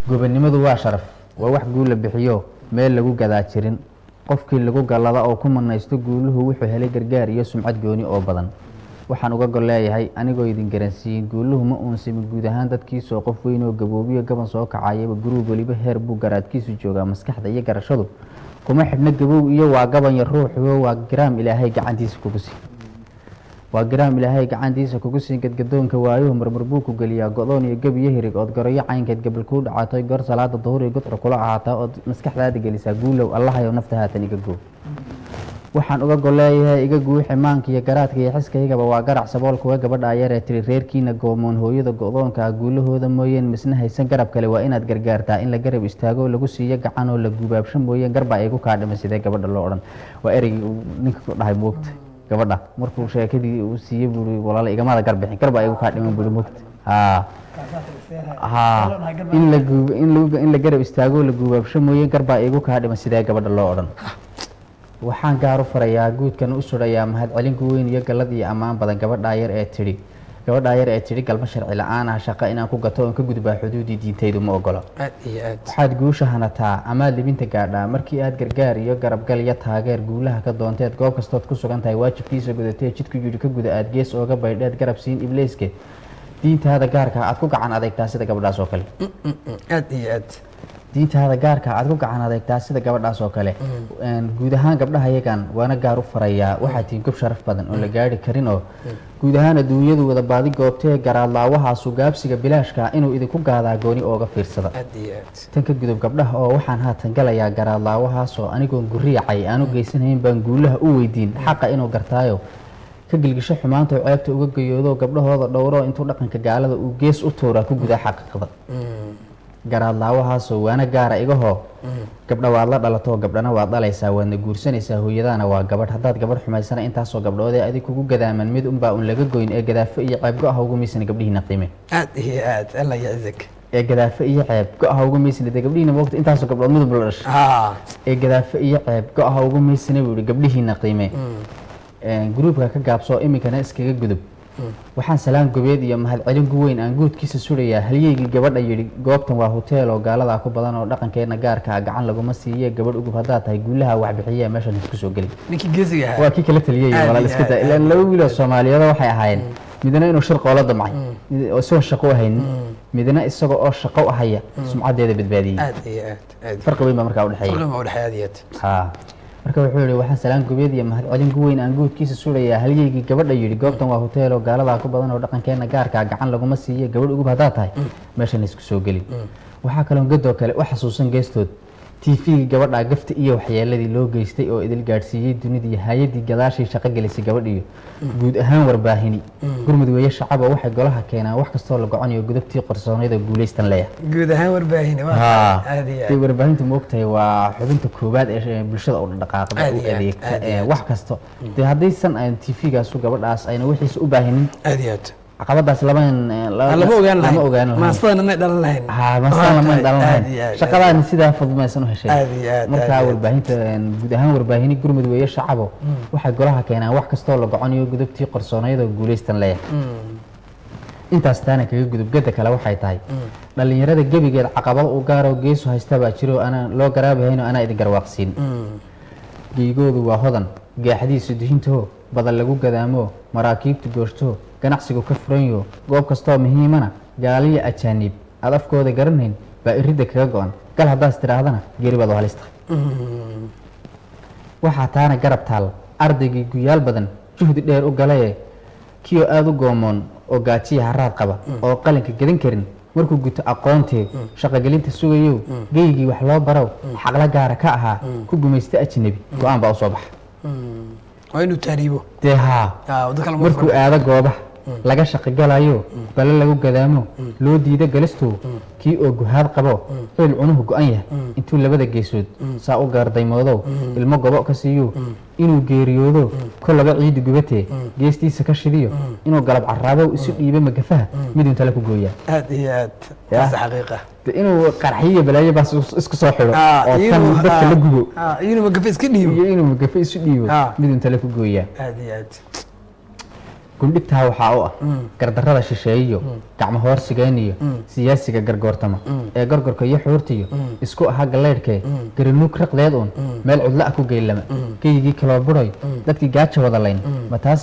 gobonimadu waa sharaf waa wax guul la bixiyo meel lagu gadaa jirin qofkii lagu galada oo ku manaysto guuluhu wuxuu helay gargaar iyo sumcad gooni oo badan waxaan uga gol leeyahay anigoo idin garansiin guuluhu ma uunsimin guud ahaan dadkiisoo qof weyn oo gaboobiyo gaban soo kacayaba guruub waliba heer buu garaadkiisu joogaa maskaxda iyo garashadu kuma xidhna gabow iyo waa gaban yar ruuxuyo waa garaam ilaahay gacantiisa kugu sii waa garaam ilaahay gacantiisa kugu sii gadgadoonka waayuhu marmar buu ku geliyaa go'doon iyo gab iyo hirig ood goroyo caynkeed gabal kuu dhacaatoy goor salaada duhur iyo gudcur kula ahaataa ood maskaxdaada gelisaa guulow allahayow nafta haatan iga goo waxaan uga goleeyahay iga guuxe maanka iyo garaadka iyo xiskaygaba waa garac sabool kuwa gabadha yaree tiri reerkiina goomoon hooyada go'doonka guulahooda mooyeen misna haysan garab kale waa inaad gargaartaa in la garab istaago lagu siiyo gacan oo la gubaabsho mooyeen garbaa igu kaa dhima sidee gabadha loo odhan waa ereygii uu ninka ku dhahay moogta gabadha markuu sheekadii uu siiyey buuri walaala igamada garbixin garbaa igu kaa dhiman buuri moogta in la garab istaago la gubaabsho mooyeen garbaa igu kaa dhima sidee gabadha loo odhan waxaan gaar u farayaa guudkan u surayaa mahadcelinku weyn iyo gallad iyo ammaan badan gabadhaa yar ee tidhi galma sharci la-aan ah shaqo inaan ku gato oon ka gudbaa xuduudii diintaydu ma ogolo waxaad guusha hanataa amaad libinta gaadhaa markii aad gargaar iyo garabgal iyo taageer guulaha ka doonteed goob kastood ku sugan tahay waajibkiisa gudatee jidku yidhi ka guda aad gees ooga baydheed garab siin ibleyske diintaada gaarka aad ku gacan adeegtaa sida gabadhaas oo kale diintaada gaarka aad ku gacan adeegtaa sida gabadhaas oo kale guud ahaan gabdhaha yagan waana gaar u farayaa waxaa tihiin gob sharaf badan oo la gaari karin oo guud ahaan adduunyadu wada baadi goobtee garaadlaawahaasu gaabsiga bilaashka inuu idinku gaadaa gooni ooga fiirsada tan ka gudub gabdhaha oo waxaan haatan galayaa garaadlaawahaasoo anigoon guriyacay aanu geysanayn baan guulaha u weydiin xaqa inuu gartaayo ka gilgisho xumaanta oo ceebta uga gayoodo gabdhahooda dhowro intuu dhaqanka gaalada uu gees u tuuraa ku gudaa xaqiiqda garaadlaawahaasoo waana gaara igahoo gabdha waad la dhalatoo gabdhana waad dhalaysaa waadna guursanaysaa hooyadaana waa gabadh haddaad gabadh xumaysana intaasoo gabdhoodee adig kugu gadaaman mid unbaa un laga goyn ee gadaafo iyo ceeb go-aha ugu maysana gabdhihiina qiime ee gadaafo iyo ceeb go-aha ugu maysana dee gabdhihiina moogta intaasoo gabdhood midunba la dhashay ee gadaafo iyo ceeb go-aha ugu maysana buu yihi gabdhihiina qiime gruubka ka gaabsoo iminkana iskaga gudub waxaan salaan gobeed iyo mahadcelin gu weyn aan guudkiisa surayaa halyeygii gabadha yidhi goobtan waa hoteel oo gaaladaa ku badan oo dhaqankeena gaarka gacan laguma siiye gabadh ugub haddaad tahay guulaha waxbixiya meeshan isku soo geli waa kii kala taliyey walaal iska daa ilaan laba wiiloo soomaaliyeed waxay ahaayeen midna inuu shir qoolo damcay isagoo shaqo u haynin midna isaga oo shaqo u haya sumcadeeda badbaadiyey farqi weyn baa markaa udhexeeya marka wuxuu yihi waxaan salaan gobeed iyo mahadcelin gu weyn aan guudkiisa surayaa halyeygii gabadha yidhi goobtan waa hoteel oo gaaladaa ku badan oo dhaqankeena gaarka gacan laguma siiye gabadh ugub haddaad tahay meeshan isku soo geli waxaa kaloon gadoo kale u xasuusan geestood tvgii gabadhaa gafta iyo waxyeeladii loo geystay oo idil gaadhsiiyey dunidii hay-adii gadaashii shaqo gelisay gabadhiyo guud ahaan warbaahini gurmud weeye shacaba waxay golaha keenaan wax kastoo la goconayo gudubtii qorsooneed oo guulaystan leeyahay guud ahaan warbaahini warbaahintu moogtahay waa xubinta koowaad ee bulshada u dhaqaaqda u adeegta wax kasto dee haddaysan tvgaasu gabadhaas ayna wixiisa u baahinin caqabadaas lama ogaan maasadana dhalan lahayn shaqadaani sidaa fudmaysan u heshay markaa warbaahinta guud ahaan warbaahini gurmud weeye shacabo waxay golaha keenaan wax kastoo la goconayo gudubtii qorsooneydoo guulaystan leeyahay intaas taana kaga gudub gada kale waxay tahay dhalinyarada gebigeed caqabado u gaaroo geesu haysta baa jiro anaa loo garaabahaynoo anaa idin garwaaqsiin geygoodu waa hodan gaaxadiisu dihintoo badan lagu gadaamo maraakiibtu gooshto ganacsigu ka furanyo goob kastoo muhiimana gaaliya ajaaniib aad afkooda garanayn baa iridda kaga go-an gal haddaas tidhaahdana geeri baad u halista waxaa taana garab taal ardaygii guyaal badan juhdi dheer u galaye kioo aada u goomoon oo gaajiya haraad qaba oo qalinka gadan karin markuu guto aqoontee shaqogelinta sugayow geygii wax loo barow xaqla gaara ka ahaa ku gumaysta ajnabi go-aan baa u soo baxa inuu taariibo dee markuu aado goobaha laga shaqogalayo bale lagu gadaamo loo diido galistow kii oo guhaad qabo ceel cunuhu go-an yahay intuu labada geesood saa u gaardaymoodow ilmo gobo ka siiyo inuu geeriyoodo kolaba ciidi gubatee geestiisa ka shidiyo inuu galab caraabow isu dhiibo magafaha midun tale ku gooyaa aad iyo aad inuu qarxiyo balaayo baas isku soo xidho oo tan dadka la gubo inuu magafa iska dhiibo iyo inuu magafa isu dhiibo midun tale ku gooyaa aad iyo aad gundhigtaa waxaa u ah gardarrada shisheeyo gacmo hoorsigeyniyo siyaasiga gargoortama ee gorgorka iyo xuurtiyo isku ahaa galeydhkee garinuug raqdeed uun meel cudla ah ku geylama geygii kaloo buray dadkii gaaja wada layn mataas